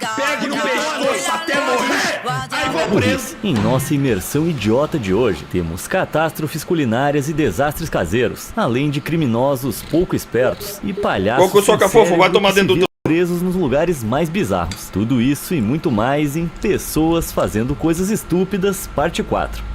Pegue no pescoço até morrer! Aí vou preso! Em nossa imersão idiota de hoje, temos catástrofes culinárias e desastres caseiros, além de criminosos pouco espertos e palhaços Coco soca fofo, vai tomar dentro do... presos nos lugares mais bizarros. Tudo isso e muito mais em Pessoas Fazendo Coisas Estúpidas, parte 4.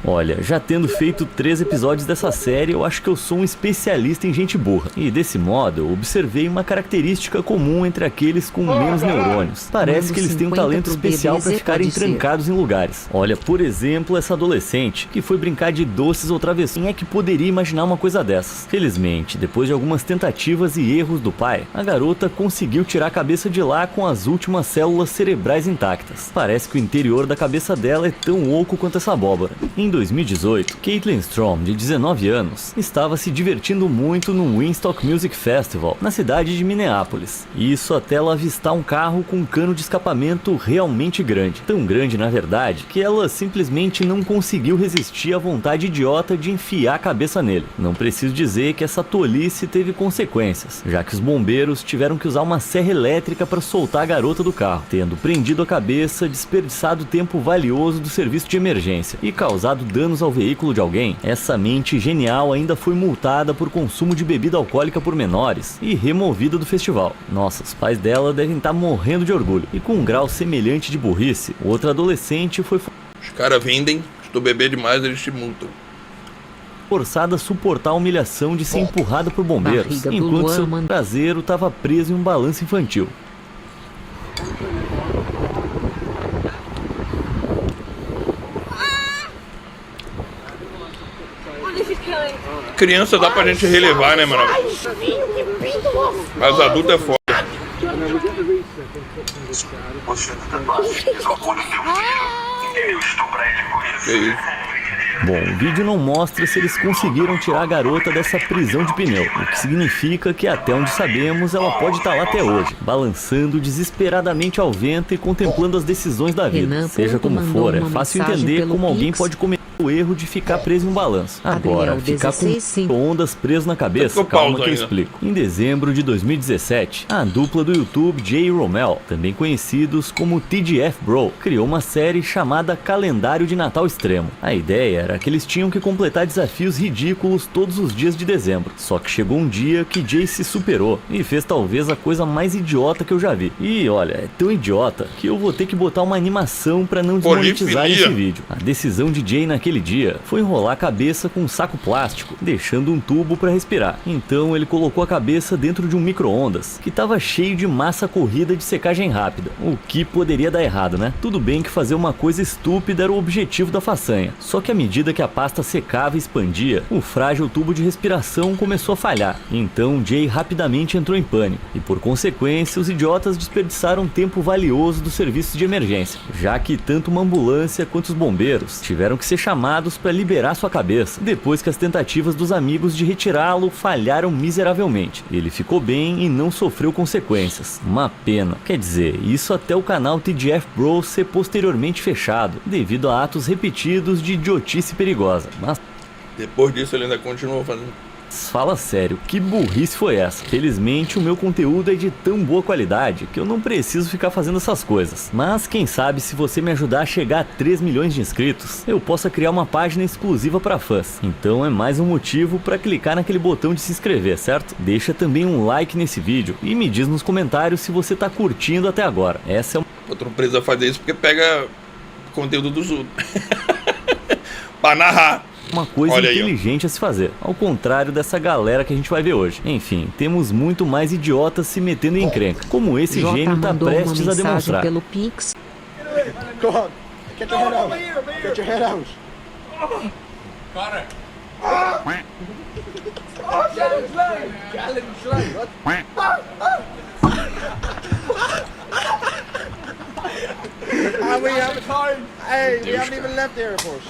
Olha, já tendo feito 3 episódios dessa série, eu acho que eu sou um especialista em gente burra. E desse modo, eu observei uma característica comum entre aqueles com menos neurônios. Parece que eles têm um talento especial para ficarem trancados em lugares. Olha, por exemplo, essa adolescente, que foi brincar de doces ou travessuras. Quem é que poderia imaginar uma coisa dessas? Felizmente, depois de algumas tentativas e erros do pai, a garota conseguiu tirar a cabeça de lá com as últimas células cerebrais intactas. Parece que o interior da cabeça dela é tão oco quanto essa abóbora. Em 2018, Caitlin Strom, de 19 anos, estava se divertindo muito no Woodstock Music Festival, na cidade de Minneapolis. Isso até ela avistar um carro com um cano de escapamento realmente grande. Tão grande, na verdade, que ela simplesmente não conseguiu resistir à vontade idiota de enfiar a cabeça nele. Não preciso dizer que essa tolice teve consequências, já que os bombeiros tiveram que usar uma serra elétrica para soltar a garota do carro, tendo prendido a cabeça, desperdiçado tempo valioso do serviço de emergência e causado danos ao veículo de alguém. Essa mente genial ainda foi multada por consumo de bebida alcoólica por menores e removida do festival. Nossa, os pais dela devem estar morrendo de orgulho. E com um grau semelhante de burrice, outra adolescente foi Os caras vendem, se tu beber demais eles te multam. forçada a suportar a humilhação de ser empurrada por bombeiros, enquanto seu traseiro estava preso em um balanço infantil. Criança dá pra gente relevar, né, mano? Mas adulto é foda. Que isso? Bom, o vídeo não mostra se eles conseguiram tirar a garota dessa prisão de pneu, o que significa que até onde sabemos ela pode estar lá até hoje, balançando desesperadamente ao vento e contemplando as decisões da vida. Seja como for, é fácil entender como alguém pode cometer o erro de ficar preso em um balanço. Agora, ficar com ondas preso na cabeça, calma que eu explico. Em dezembro de 2017, a dupla do YouTube Jay e Romel, também conhecidos como TGF Bro, criou uma série chamada Calendário de Natal Extremo. A ideia era que eles tinham que completar desafios ridículos todos os dias de dezembro. Só que chegou um dia que Jay se superou e fez talvez a coisa mais idiota que eu já vi. E olha, é tão idiota que eu vou ter que botar uma animação pra não desmonetizar esse vídeo. A decisão de Jay naquele dia foi enrolar a cabeça com um saco plástico, deixando um tubo para respirar. Então ele colocou a cabeça dentro de um micro-ondas, que estava cheio de massa corrida de secagem rápida. O que poderia dar errado, né? Tudo bem que fazer uma coisa estúpida era o objetivo da façanha. Só que à medida que a pasta secava e expandia, o frágil tubo de respiração começou a falhar. Então Jay rapidamente entrou em pânico. E por consequência, os idiotas desperdiçaram tempo valioso do serviço de emergência, já que tanto uma ambulância quanto os bombeiros tiveram que ser chamados para liberar sua cabeça, depois que as tentativas dos amigos de retirá-lo falharam miseravelmente. Ele ficou bem e não sofreu consequências. Uma pena. Quer dizer, isso até o canal TGF Bro ser posteriormente fechado, devido a atos repetidos de idiotice perigosa. Mas depois disso ele ainda continuou fazendo. Fala sério, que burrice foi essa? Felizmente o meu conteúdo é de tão boa qualidade que eu não preciso ficar fazendo essas coisas. Mas quem sabe, se você me ajudar a chegar a 3 milhões de inscritos, eu possa criar uma página exclusiva para fãs. Então é mais um motivo para clicar naquele botão de se inscrever, certo? Deixa também um like nesse vídeo e me diz nos comentários se você tá curtindo até agora. Essa é uma... Outro não precisa fazer isso porque pega conteúdo dos outros. Pra narrar. Uma coisa inteligente a se fazer, ao contrário dessa galera que a gente vai ver hoje. Enfim, temos muito mais idiotas se metendo em encrenca, como esse gênio tá prestes a demonstrar. Pelo Pix. Go on, get your head out. Get your head out. Cara. We haven't even left the airport.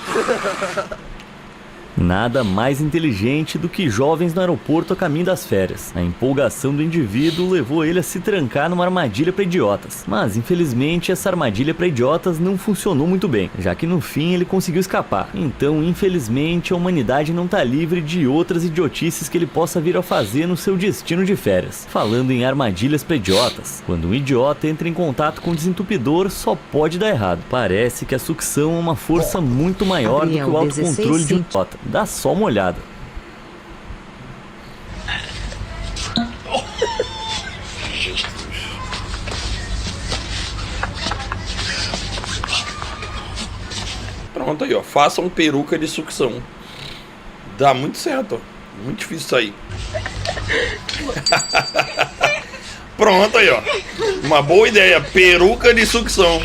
Nada mais inteligente do que jovens no aeroporto a caminho das férias. A empolgação do indivíduo levou ele a se trancar numa armadilha para idiotas. Mas, infelizmente, essa armadilha para idiotas não funcionou muito bem, já que no fim ele conseguiu escapar. Então, infelizmente, a humanidade não tá livre de outras idiotices que ele possa vir a fazer no seu destino de férias. Falando em armadilhas para idiotas, quando um idiota entra em contato com um desentupidor, só pode dar errado. Parece que a sucção é uma força muito maior do que o autocontrole de um idiota. Dá só uma olhada. Pronto aí, ó. Faça um peruca de sucção. Dá muito certo, ó. Muito difícil sair. Pronto aí, ó. Uma boa ideia. Peruca de sucção.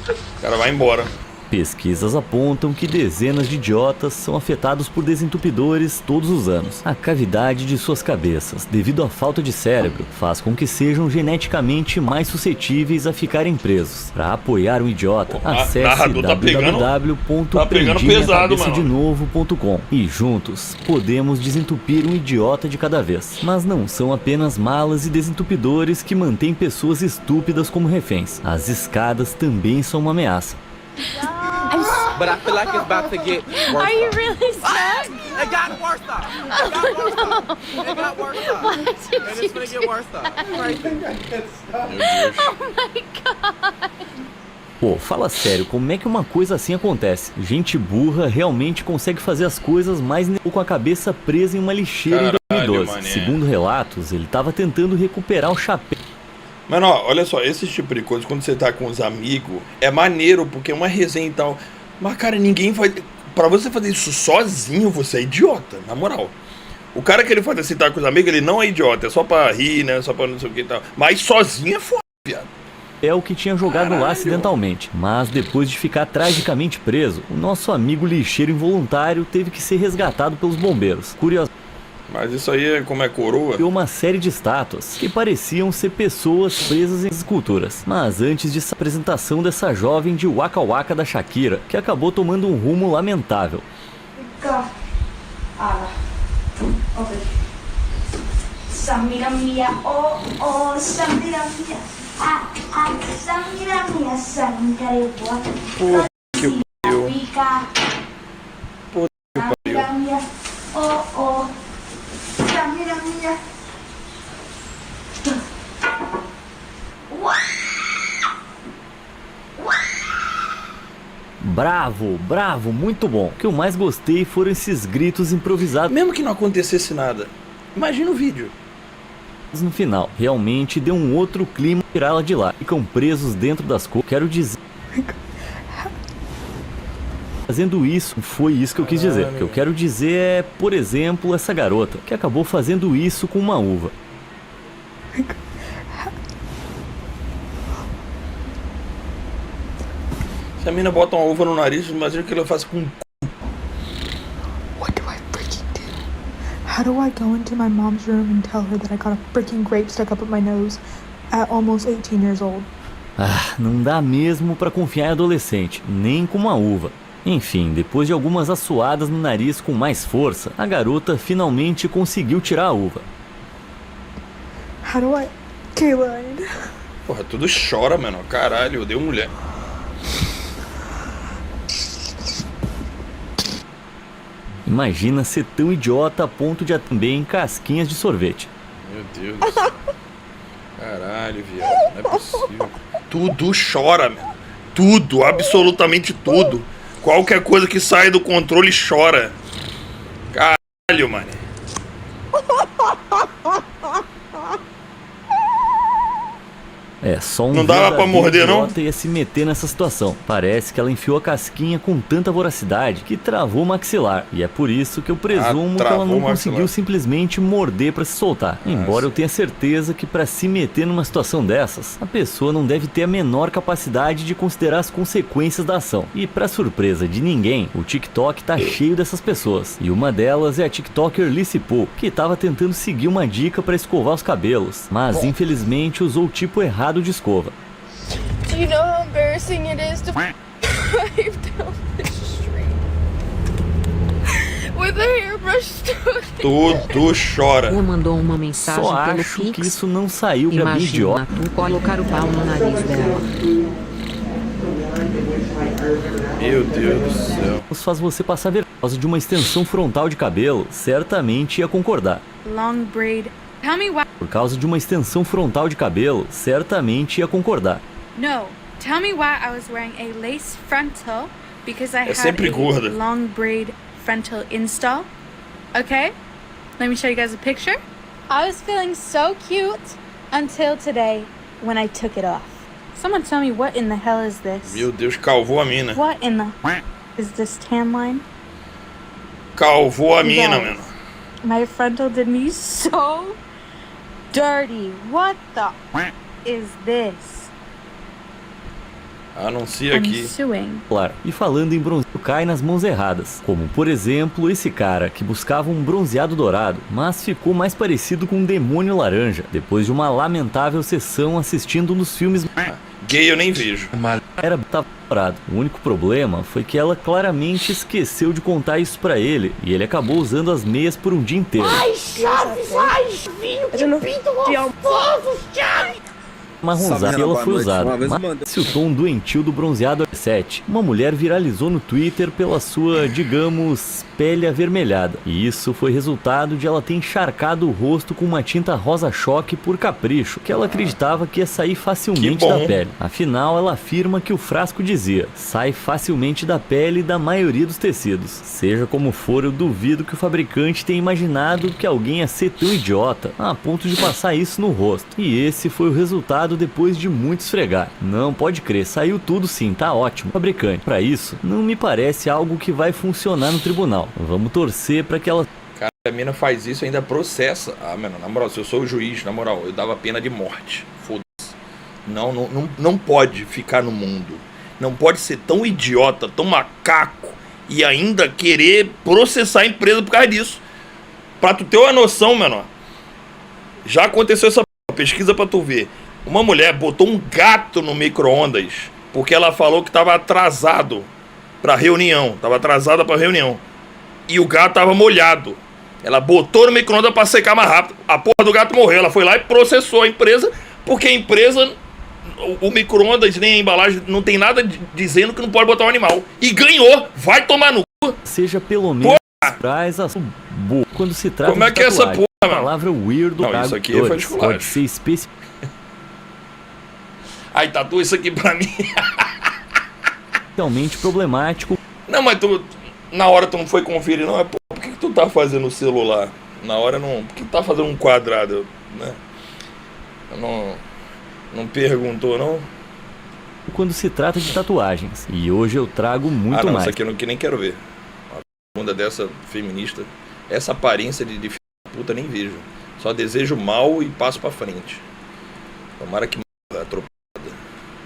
O cara vai embora. Pesquisas apontam que dezenas de idiotas são afetados por desentupidores todos os anos. A cavidade de suas cabeças, devido à falta de cérebro, faz com que sejam geneticamente mais suscetíveis a ficarem presos. Para apoiar um idiota, acesse www.prendiminhacabeçadenovo.com e juntos podemos desentupir um idiota de cada vez. Mas não são apenas malas e desentupidores que mantêm pessoas estúpidas como reféns. As escadas também são uma ameaça. But I feel like it's about to get worse. Are you really stuck? It got worse though. It got worse though. Why did And it's you gonna do get worse though. Crazy. Oh my god. Pô, fala sério, como é que uma coisa assim acontece? Gente burra realmente consegue fazer as coisas mais com a cabeça presa em uma lixeira em 2012. mané. Segundo relatos, ele estava tentando recuperar o chapéu. Mano, ó, olha só, esse tipo de coisa, quando você tá com os amigos, é maneiro, porque é uma resenha e tal. Mas, cara, ninguém vai... Pra você fazer isso sozinho, você é idiota, na moral. O cara que ele faz assim, tá com os amigos, ele não é idiota, é só pra rir, né, só pra não sei o que e tal. Mas sozinho é foda, viado. É o que tinha jogado lá acidentalmente, mas depois de ficar tragicamente preso, o nosso amigo lixeiro involuntário teve que ser resgatado pelos bombeiros. Curiosamente, Mas isso aí é como é coroa. uma série de estátuas que pareciam ser pessoas presas em esculturas. Mas antes dessa apresentação dessa jovem de Waka Waka da Shakira, que acabou tomando um rumo lamentável. Samira mia, oh oh, Samira mia, Samira mia, Samira boa. Que pariu. Fica. Puta que pariu. Samira mia, oh oh, Samira mia. Bravo, bravo, muito bom. O que eu mais gostei foram esses gritos improvisados Mesmo que não acontecesse nada, imagina o vídeo. no final. Realmente deu um outro clima tirá-la de lá. Ficam presos dentro das coisas. Quero dizer... Fazendo isso, foi isso que eu quis dizer. O que eu quero dizer é, por exemplo, essa garota que acabou fazendo isso com uma uva. Se a mina bota uma uva no nariz, imagina o que ela faz com... What do I freaking do? How do I go into my mom's room and tell her that I got a freaking grape stuck up my nose at almost 18 years old? Ah, não dá mesmo pra confiar em adolescente, nem com uma uva. Enfim, depois de algumas assoadas no nariz com mais força, a garota finalmente conseguiu tirar a uva. How do I... Kaylin... Porra, tudo chora, mano. Caralho, eu odeio mulher. Imagina ser tão idiota a ponto de também casquinhas de sorvete. Meu Deus do céu. Caralho, viado. Não é possível. Tudo chora, mano. Tudo, absolutamente tudo. Qualquer coisa que sai do controle chora. Caralho, mano. É, só um Não dava pra verdadeiro morder, não? idiota ia se meter nessa situação. Parece que ela enfiou a casquinha com tanta voracidade que travou o maxilar. E é por isso que eu presumo que ela travou não o maxilar. conseguiu simplesmente morder pra se soltar. Embora eu tenha certeza que pra se meter numa situação dessas, a pessoa não deve ter a menor capacidade de considerar as consequências da ação. E pra surpresa de ninguém, o TikTok tá cheio dessas pessoas. E uma delas é a TikToker Lissy Poo, que tava tentando seguir uma dica pra escovar os cabelos, mas infelizmente usou o tipo errado de escova. Do you know how embarrassing it is to drive down the street? Tudo chora. Ela mandou uma mensagem Só pelo acho Pix. que isso não saiu pra bem Imagina idiota. tu colocar o pau no nariz dela. Meu Deus do céu. Faz você passar vergonha. Por causa de uma extensão frontal de cabelo, certamente ia concordar. Long braid. Tell me why. Por causa de uma extensão frontal de cabelo, certamente ia concordar. No. Tell me why I was wearing a lace frontal because I had sempre a gorda. long braid frontal install. Okay? Let me show you guys a picture. I was feeling so cute until today when I took it off. Someone tell me what in the hell is this? Meu Deus, calvou a mina. What in the is this tan line? Calvou a mina, Guys, mano. My frontal did me so dirty. What the is this? Anuncia I'm aqui. suing. Claro. E falando em bronzeado, cai nas mãos erradas. Como, por exemplo, esse cara que buscava um bronzeado dourado, mas ficou mais parecido com um demônio laranja, depois de uma lamentável sessão assistindo um dos filmes. Gay eu nem vejo. Era dourado. O único problema foi que ela claramente esqueceu de contar isso pra ele, e ele acabou usando as meias por um dia inteiro. Marronzada e ela foi usada, mas se o tom doentio do bronzeado 7, uma mulher viralizou no Twitter pela sua, digamos, pele avermelhada. E isso foi resultado de ela ter encharcado o rosto com uma tinta rosa choque por capricho, que ela acreditava que ia sair facilmente da pele. Afinal, ela afirma que o frasco dizia: sai facilmente da pele da maioria dos tecidos. Seja como for, eu duvido que o fabricante tenha imaginado que alguém ia ser tão idiota a ponto de passar isso no rosto. E esse foi o resultado depois de muito esfregar. Não, pode crer, saiu tudo sim, tá ótimo. Fabricante, pra isso, não me parece algo que vai funcionar no tribunal. Vamos torcer pra que ela... Cara, a mina faz isso e ainda processa. Ah, mano, na moral, se eu sou o juiz, na moral, eu dava pena de morte. Foda-se. Não pode ficar no mundo. Não pode ser tão idiota, tão macaco e ainda querer processar a empresa por causa disso. Pra tu ter uma noção, menor, já aconteceu essa pesquisa pra tu ver. Uma mulher botou um gato no micro-ondas porque ela falou que tava atrasado pra reunião. Tava atrasada pra reunião. E o gato tava molhado. Ela botou no micro-ondas pra secar mais rápido. A porra do gato morreu. Ela foi lá e processou a empresa, porque a empresa, o micro-ondas nem a embalagem, não tem nada dizendo que não pode botar um animal. E ganhou. Vai tomar no cu. Seja pelo menos traz a boa quando se trata Como é de que é essa tatuagem. porra, A palavra weirdo não, isso aqui foi de pode ser específico. Aí tatua isso aqui pra mim. Realmente problemático. Não, mas tu, na hora tu não foi conferir, não? Pô, por que tu tá fazendo o celular? Na hora não. Por que tu tá fazendo um quadrado, né? Não perguntou, não? Quando se trata de tatuagens. E hoje eu trago muito não, mais. Isso aqui eu nem quero ver. Uma bunda dessa feminista. Essa aparência de filha da puta nem vejo. Só desejo mal e passo pra frente. Tomara que atropelada.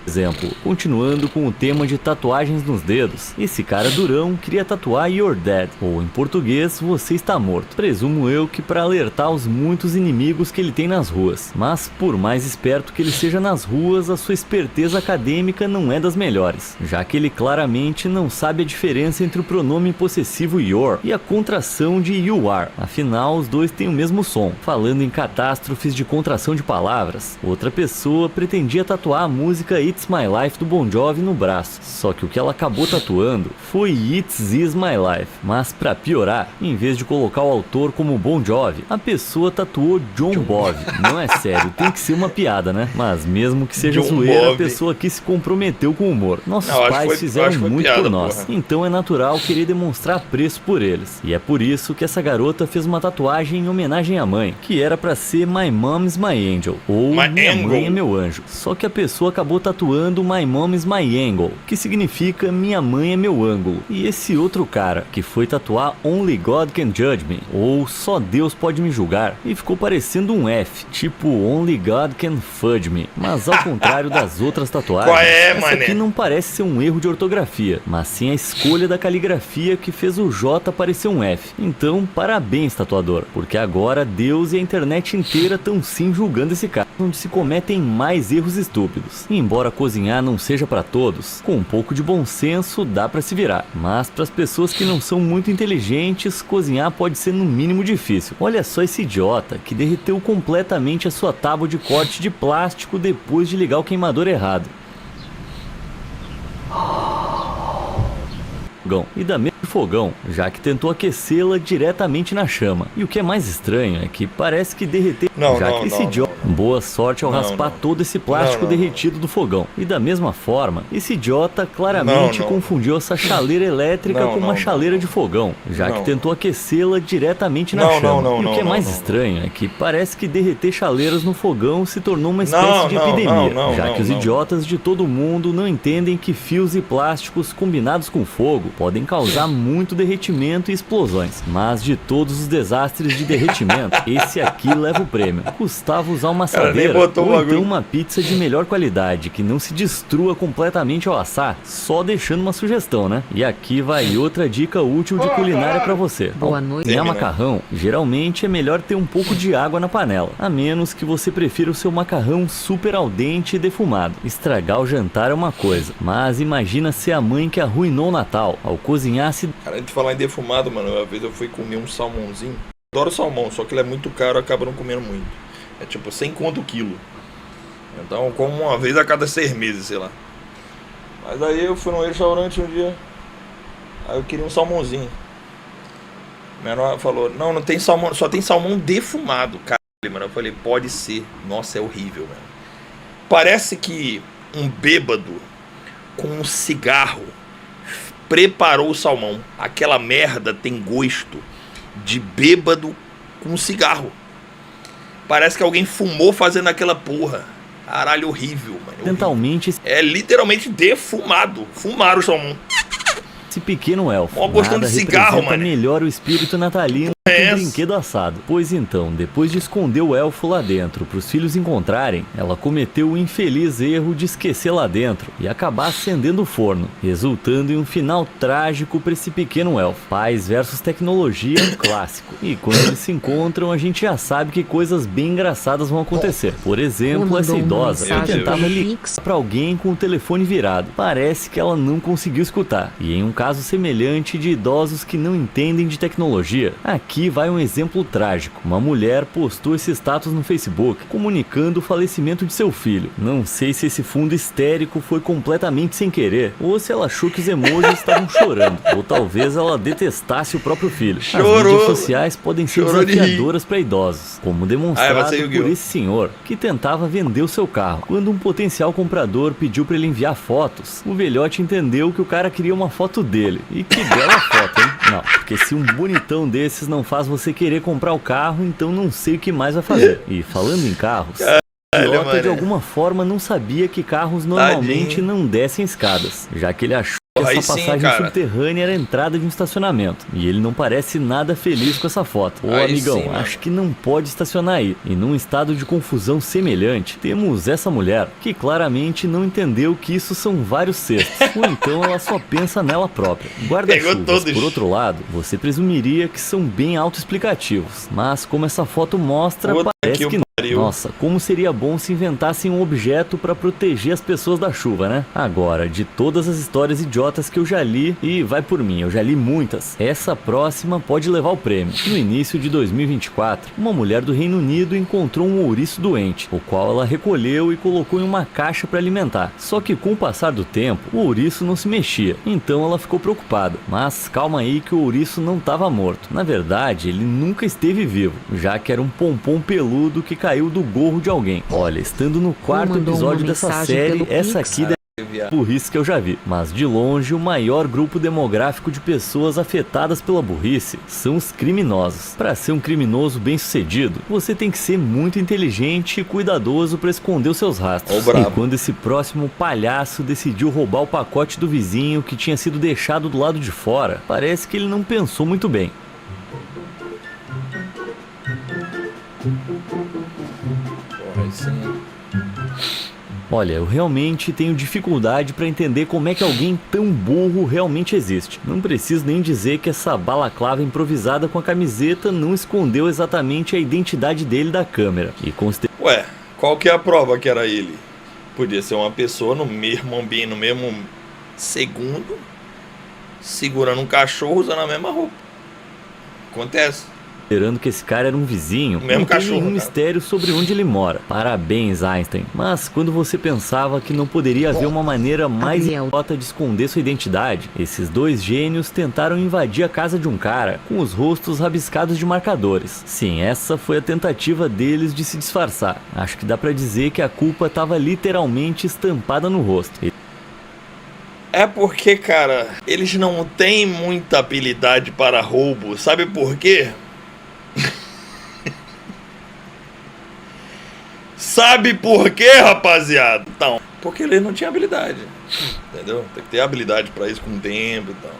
Exemplo, continuando com o tema de tatuagens nos dedos, esse cara durão queria tatuar You're Dead, ou em português, você está morto. Presumo eu que para alertar os muitos inimigos que ele tem nas ruas. Mas por mais esperto que ele seja nas ruas, a sua esperteza acadêmica não é das melhores, já que ele claramente não sabe a diferença entre o pronome possessivo your e a contração de you are. Afinal, os dois têm o mesmo som. Falando em catástrofes de contração de palavras, outra pessoa pretendia tatuar a música It's My Life do Bon Jovi no braço, só que o que ela acabou tatuando foi It's Is My Life, mas pra piorar, em vez de colocar o autor como Bon Jovi, a pessoa tatuou John Bovi. Não é sério, tem que ser uma piada, né? Mas mesmo que seja John zoeira, Bovi. A pessoa aqui se comprometeu com o humor. Nossos Não, pais fizeram muito piada, por nós, porra. então é natural querer demonstrar apreço por eles. E é por isso que essa garota fez uma tatuagem em homenagem à mãe, que era pra ser My Mom's My Angel, ou My Minha Angle. Mãe é Meu Anjo. Só que a pessoa acabou tatuando My Mom is My Angle, que significa Minha Mãe é Meu Ângulo. E esse outro cara, que foi tatuar Only God Can Judge Me, ou Só Deus Pode Me Julgar, e ficou parecendo um F, tipo Only God Can Fudge Me. Mas ao contrário das outras tatuagens, Qual é, essa mané? aqui não parece ser um erro de ortografia, mas sim a escolha da caligrafia que fez o J parecer um F. Então, parabéns, tatuador, porque agora Deus e a internet inteira estão sim julgando esse caso, onde se cometem mais erros estúpidos. Embora cozinhar não seja para todos, com um pouco de bom senso dá para se virar. Mas para as pessoas que não são muito inteligentes, cozinhar pode ser no mínimo difícil. Olha só esse idiota que derreteu completamente a sua tábua de corte de plástico depois de ligar o queimador errado. E da mesma fogão, já que tentou aquecê-la diretamente na chama. E o que é mais estranho é que parece que derreteu, esse idiota... Boa sorte ao raspar todo esse plástico derretido do fogão. E da mesma forma, esse idiota claramente confundiu essa chaleira elétrica com uma chaleira de fogão, já que tentou aquecê-la diretamente na chama. E o que é mais estranho é que parece que derreter chaleiras no fogão se tornou uma espécie de epidemia, já que os idiotas de todo mundo não entendem que fios e plásticos combinados com fogo podem causar muito derretimento e explosões. Mas de todos os desastres de derretimento, esse aqui leva o prêmio. Custava usar uma assadeira ou então uma pizza de melhor qualidade que não se destrua completamente ao assar, só deixando uma sugestão, né? E aqui vai outra dica útil de culinária pra você. Boa noite. Cozinhar macarrão, geralmente é melhor ter um pouco de água na panela, a menos que você prefira o seu macarrão super al dente e defumado. Estragar o jantar é uma coisa, mas imagina ser a mãe que arruinou o Natal ao cozinhar se... Cara, antes de falar em defumado, mano, uma vez eu fui comer um salmãozinho. Adoro salmão, só que ele é muito caro, eu acabo não comendo muito. É tipo 100 conto o quilo. Então eu como uma vez a cada 6 meses, sei lá. Mas aí eu fui num restaurante um dia. Aí eu queria um salmãozinho. Minha irmã falou, não tem salmão, só tem salmão defumado. Caralho, mano. Eu falei, pode ser. Nossa, é horrível, mano. Parece que um bêbado com um cigarro preparou o salmão. Aquela merda tem gosto de bêbado com cigarro. Parece que alguém fumou fazendo aquela porra. Caralho, horrível, mano. Mentalmente... É literalmente defumado. Fumaram o salmão. Esse pequeno elfo mó gostando de cigarro, mano. Melhor o espírito natalino que um brinquedo assado. Pois então, depois de esconder o elfo lá dentro para os filhos encontrarem, ela cometeu o infeliz erro de esquecer lá dentro e acabar acendendo o forno, resultando em um final trágico para esse pequeno elfo. Pais versus tecnologia é um clássico. E quando eles se encontram, a gente já sabe que coisas bem engraçadas vão acontecer. Por exemplo, essa idosa que tentava ligar para alguém com o telefone virado. Parece que ela não conseguiu escutar. E em um caso semelhante de idosos que não entendem de tecnologia, aqui vai um exemplo trágico. Uma mulher postou esse status no Facebook, comunicando o falecimento de seu filho. Não sei se esse fundo histérico foi completamente sem querer, ou se ela achou que os emojis estavam chorando, ou talvez ela detestasse o próprio filho. As mídias sociais podem ser desafiadoras para idosos, como demonstrado por esse senhor, que tentava vender o seu carro. Quando um potencial comprador pediu para ele enviar fotos, o velhote entendeu que o cara queria uma foto dele. E que bela foto, hein? Não, porque se um bonitão desses não faz você querer comprar o carro, então não sei o que mais vai fazer. E falando em carros, o idiota de alguma forma não sabia que carros normalmente não descem escadas, já que ele achou que essa passagem subterrânea era a entrada de um estacionamento. E ele não parece nada feliz com essa foto. Ô amigão, acho que não pode estacionar aí. E num estado de confusão semelhante, temos essa mulher que claramente não entendeu que isso são vários cestos. Ou então ela só pensa nela própria. Guarda-chuvas, por outro lado, você presumiria que são bem autoexplicativos. Mas como essa foto mostra, parece que não. Nossa, como seria bom se inventassem um objeto para proteger as pessoas da chuva, né? Agora, de todas as histórias idiotas que eu já li, e vai por mim, eu já li muitas, essa próxima pode levar o prêmio. No início de 2024, uma mulher do Reino Unido encontrou um ouriço doente, o qual ela recolheu e colocou em uma caixa para alimentar. Só que com o passar do tempo, o ouriço não se mexia, então ela ficou preocupada. Mas calma aí que o ouriço não estava morto. Na verdade, ele nunca esteve vivo, já que era um pompom peludo que caiu do gorro de alguém. Olha, estando no quarto episódio dessa série, essa aqui é a burrice que eu já vi. Mas de longe, o maior grupo demográfico de pessoas afetadas pela burrice são os criminosos. Para ser um criminoso bem sucedido, você tem que ser muito inteligente e cuidadoso para esconder os seus rastros. E quando esse próximo palhaço decidiu roubar o pacote do vizinho que tinha sido deixado do lado de fora, parece que ele não pensou muito bem. Olha, eu realmente tenho dificuldade para entender como é que alguém tão burro realmente existe. Não preciso nem dizer que essa balaclava improvisada com a camiseta não escondeu exatamente a identidade dele da câmera. E Ué, qual que é a prova que era ele? Podia ser uma pessoa no mesmo ambiente, no mesmo segundo, segurando um cachorro usando a mesma roupa. Acontece. Considerando que esse cara era um vizinho, Mesmo não tem cachorro, nenhum cara. mistério sobre onde ele mora. Parabéns, Einstein. Mas quando você pensava que não poderia haver uma maneira mais Gabriel. idiota de esconder sua identidade, esses dois gênios tentaram invadir a casa de um cara com os rostos rabiscados de marcadores. Sim, essa foi a tentativa deles de se disfarçar. Acho que dá pra dizer que a culpa estava literalmente estampada no rosto. É porque, cara, eles não têm muita habilidade para roubo. Sabe por quê? Sabe por quê, rapaziada? Então, porque ele não tinha habilidade. Entendeu? Tem que ter habilidade pra isso com o tempo e tal.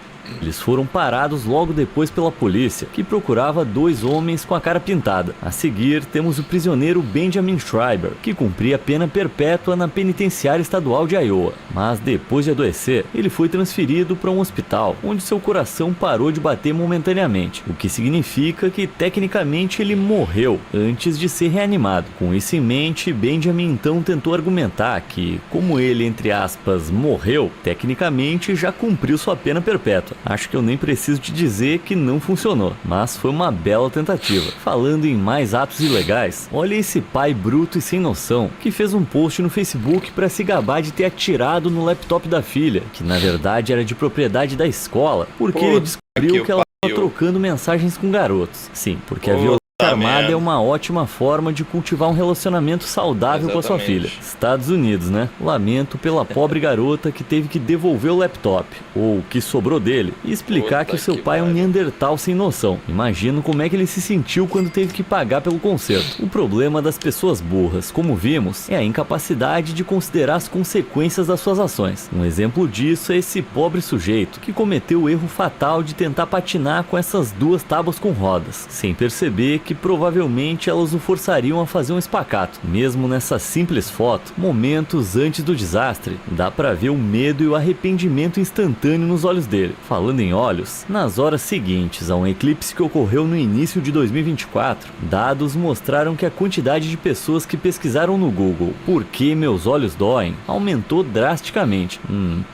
Eles foram parados logo depois pela polícia, que procurava dois homens com a cara pintada. A seguir, temos o prisioneiro Benjamin Schreiber, que cumpria pena perpétua na penitenciária estadual de Iowa. Mas depois de adoecer, ele foi transferido para um hospital, onde seu coração parou de bater momentaneamente, o que significa que tecnicamente ele morreu antes de ser reanimado. Com isso em mente, Benjamin então tentou argumentar que, como ele, entre aspas, morreu, tecnicamente já cumpriu sua pena perpétua. Acho que eu nem preciso te dizer que não funcionou, mas foi uma bela tentativa. Falando em mais atos ilegais, olha esse pai bruto e sem noção que fez um post no Facebook para se gabar de ter atirado no laptop da filha, que na verdade era de propriedade da escola, porque ele descobriu que ela estava trocando mensagens com garotos. Sim, porque a violência armada é uma ótima forma de cultivar um relacionamento saudável com a sua filha. Estados Unidos, né? Lamento pela pobre garota que teve que devolver o laptop, ou o que sobrou dele, e explicar que o seu pai é um Neandertal sem noção. Imagino como é que ele se sentiu quando teve que pagar pelo conserto. O problema das pessoas burras, como vimos, é a incapacidade de considerar as consequências das suas ações. Um exemplo disso é esse pobre sujeito que cometeu o erro fatal de tentar patinar com essas duas tábuas com rodas, sem perceber que provavelmente elas o forçariam a fazer um espacate. Mesmo nessa simples foto, momentos antes do desastre, dá pra ver o medo e o arrependimento instantâneo nos olhos dele. Falando em olhos, nas horas seguintes a um eclipse que ocorreu no início de 2024, dados mostraram que a quantidade de pessoas que pesquisaram no Google "por que meus olhos doem" aumentou drasticamente.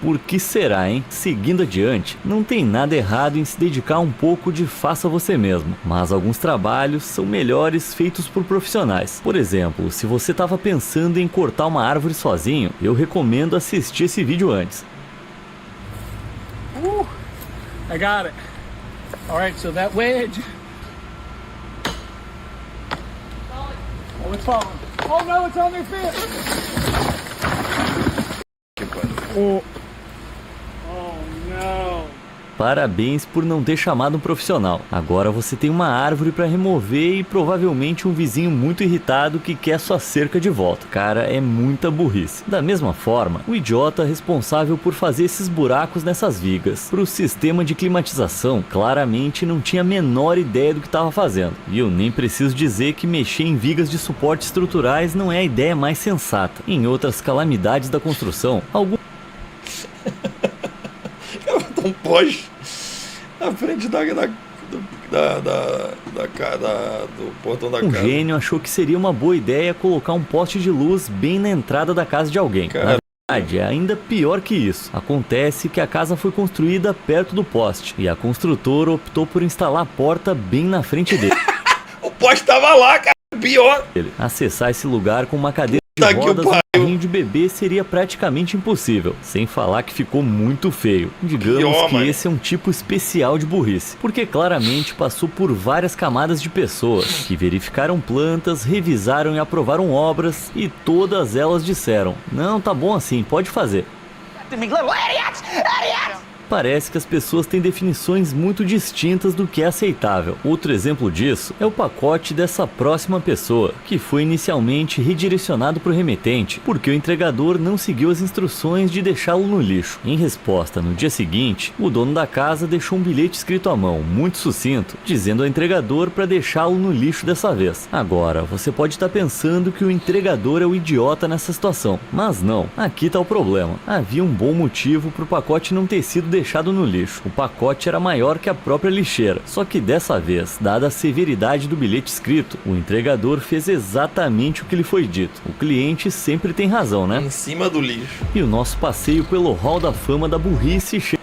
Por que será, hein? Seguindo adiante, não tem nada errado em se dedicar um pouco de faça você mesmo, mas alguns trabalhos são melhores feitos por profissionais. Por exemplo, se você estava pensando em cortar uma árvore sozinho, eu recomendo assistir esse vídeo antes. I got it. All right, so that wedge. Oh, it's falling. Oh no, it's on their feet. Oh. Oh no. Parabéns por não ter chamado um profissional. Agora você tem uma árvore para remover e provavelmente um vizinho muito irritado que quer sua cerca de volta. Cara, é muita burrice. Da mesma forma, o idiota responsável por fazer esses buracos nessas vigas para o sistema de climatização claramente não tinha a menor ideia do que estava fazendo. E eu nem preciso dizer que mexer em vigas de suporte estruturais não é a ideia mais sensata. Em outras calamidades da construção, algum Um poste na frente do portão da um casa. gênio achou que seria uma boa ideia colocar um poste de luz bem na entrada da casa de alguém. Na verdade, é ainda pior que isso. Acontece que a casa foi construída perto do poste e a construtora optou por instalar a porta bem na frente dele. O poste tava lá, cara. Pior. Acessar esse lugar com uma cadeira de rodas e um carrinho de bebê seria praticamente impossível, sem falar que ficou muito feio. Digamos que esse é um tipo especial de burrice, porque claramente passou por várias camadas de pessoas que verificaram plantas, revisaram e aprovaram obras e todas elas disseram: não, tá bom assim, pode fazer. Parece que as pessoas têm definições muito distintas do que é aceitável. Outro exemplo disso é o pacote dessa próxima pessoa, que foi inicialmente redirecionado para o remetente, porque o entregador não seguiu as instruções de deixá-lo no lixo. Em resposta, no dia seguinte, o dono da casa deixou um bilhete escrito à mão, muito sucinto, dizendo ao entregador para deixá-lo no lixo dessa vez. Agora, você pode estar pensando que o entregador é o idiota nessa situação, mas não. Aqui está o problema. Havia um bom motivo para o pacote não ter sido deixado deixado no lixo. O pacote era maior que a própria lixeira. Só que dessa vez, dada a severidade do bilhete escrito, o entregador fez exatamente o que lhe foi dito. O cliente sempre tem razão, né? Em cima do lixo. E o nosso passeio pelo Hall da Fama da burrice chega